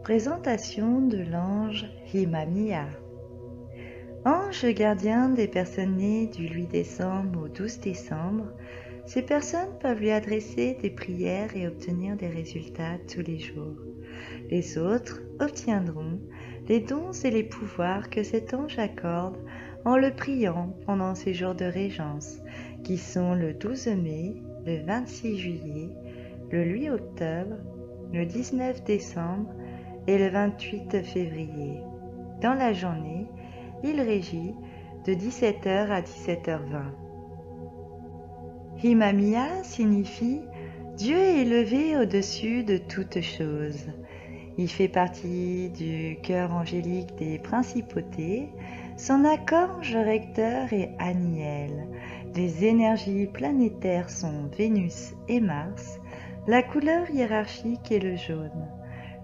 Présentation de l'ange Himamiya. Ange gardien des personnes nées du 8 décembre au 12 décembre, ces personnes peuvent lui adresser des prières et obtenir des résultats tous les jours. Les autres obtiendront les dons et les pouvoirs que cet ange accorde en le priant pendant ces jours de régence, qui sont le 12 mai, le 26 juillet, le 8 octobre, le 19 décembre et le 28 février. Dans la journée, il régit de 17h à 17h20. Himamiya signifie « Dieu est élevé au-dessus de toutes choses ». Il fait partie du chœur angélique des principautés. Son archange recteur est Aniel. Les énergies planétaires sont Vénus et Mars. La couleur hiérarchique est le jaune.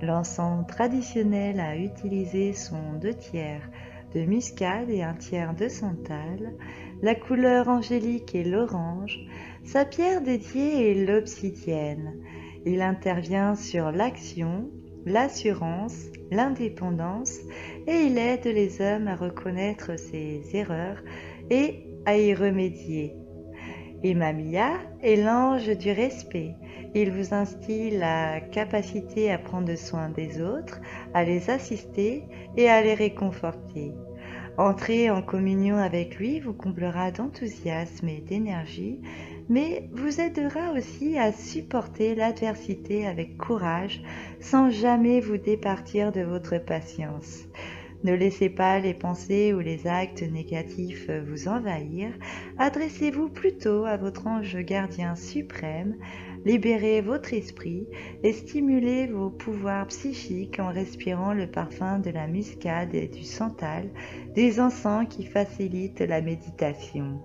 L'encens traditionnel à utiliser sont 2/3 de muscade et 1/3 de santal. La couleur angélique est l'orange. Sa pierre dédiée est l'obsidienne. Il intervient sur l'action, l'assurance, l'indépendance et il aide les hommes à reconnaître ses erreurs et à y remédier. Himamiya est l'ange du respect. Il vous instille la capacité à prendre soin des autres, à les assister et à les réconforter. Entrer en communion avec lui vous comblera d'enthousiasme et d'énergie, mais vous aidera aussi à supporter l'adversité avec courage sans jamais vous départir de votre patience. Ne laissez pas les pensées ou les actes négatifs vous envahir. Adressez-vous plutôt à votre ange gardien suprême. Libérez votre esprit et stimulez vos pouvoirs psychiques en respirant le parfum de la muscade et du santal, des encens qui facilitent la méditation.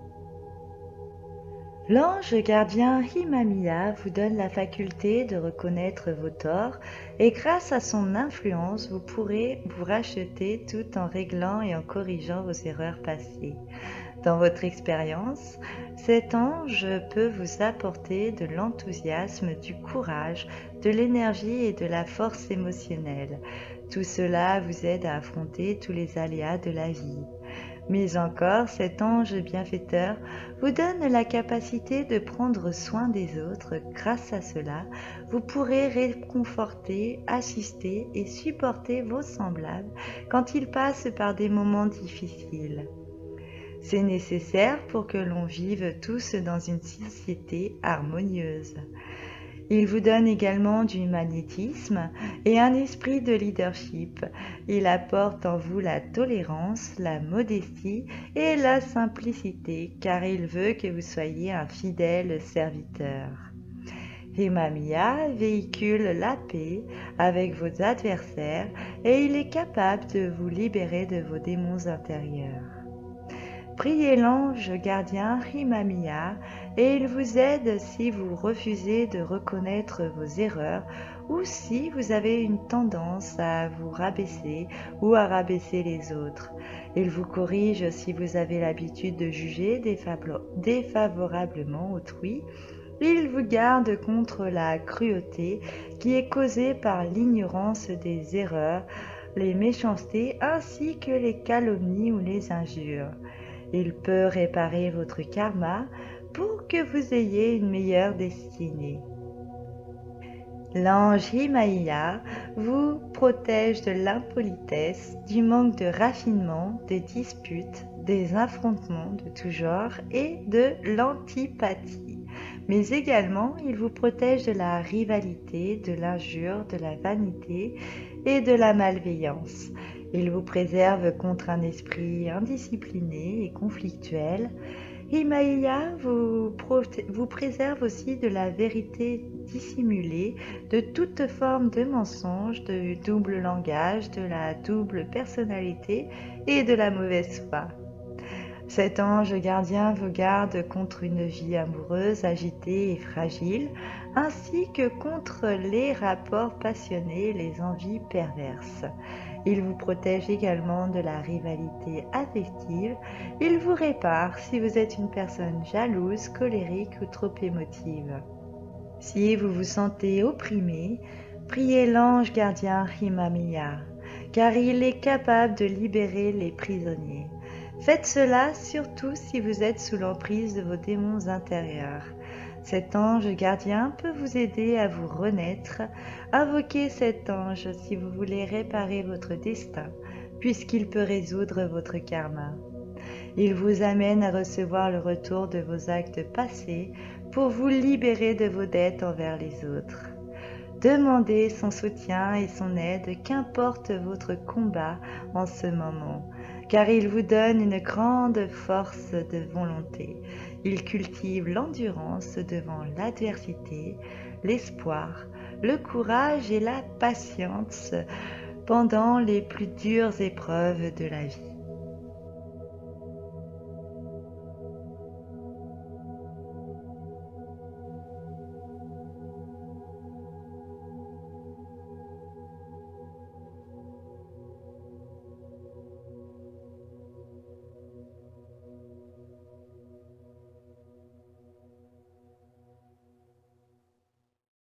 L'ange gardien Himamiya vous donne la faculté de reconnaître vos torts et grâce à son influence, vous pourrez vous racheter tout en réglant et en corrigeant vos erreurs passées. Dans votre expérience, cet ange peut vous apporter de l'enthousiasme, du courage, de l'énergie et de la force émotionnelle. Tout cela vous aide à affronter tous les aléas de la vie. Mais encore, cet ange bienfaiteur vous donne la capacité de prendre soin des autres. Grâce à cela, vous pourrez réconforter, assister et supporter vos semblables quand ils passent par des moments difficiles. C'est nécessaire pour que l'on vive tous dans une société harmonieuse. Il vous donne également du magnétisme et un esprit de leadership. Il apporte en vous la tolérance, la modestie et la simplicité, car il veut que vous soyez un fidèle serviteur. Himamiya véhicule la paix avec vos adversaires et il est capable de vous libérer de vos démons intérieurs. Priez l'ange gardien Himamiya et il vous aide si vous refusez de reconnaître vos erreurs ou si vous avez une tendance à vous rabaisser ou à rabaisser les autres. Il vous corrige si vous avez l'habitude de juger défavorablement autrui. Il vous garde contre la cruauté qui est causée par l'ignorance des erreurs, les méchancetés ainsi que les calomnies ou les injures. Il peut réparer votre karma pour que vous ayez une meilleure destinée. L'ange Himamiya vous protège de l'impolitesse, du manque de raffinement, des disputes, des affrontements de tout genre et de l'antipathie. Mais également, il vous protège de la rivalité, de l'injure, de la vanité et de la malveillance. Il vous préserve contre un esprit indiscipliné et conflictuel. Himamiya vous préserve aussi de la vérité dissimulée, de toute forme de mensonge, de double langage, de la double personnalité et de la mauvaise foi. Cet ange gardien vous garde contre une vie amoureuse agitée et fragile, ainsi que contre les rapports passionnés et les envies perverses. Il vous protège également de la rivalité affective. Il vous répare si vous êtes une personne jalouse, colérique ou trop émotive. Si vous vous sentez opprimé, Priez l'ange gardien Himamaya, car il est capable de libérer les prisonniers. Faites cela surtout si vous êtes sous l'emprise de vos démons intérieurs. Cet ange gardien peut vous aider à vous renaître. Invoquez cet ange si vous voulez réparer votre destin, puisqu'il peut résoudre votre karma. Il vous amène à recevoir le retour de vos actes passés pour vous libérer de vos dettes envers les autres. Demandez son soutien et son aide, qu'importe votre combat en ce moment, car il vous donne une grande force de volonté. Il cultive l'endurance devant l'adversité, l'espoir, le courage et la patience pendant les plus dures épreuves de la vie.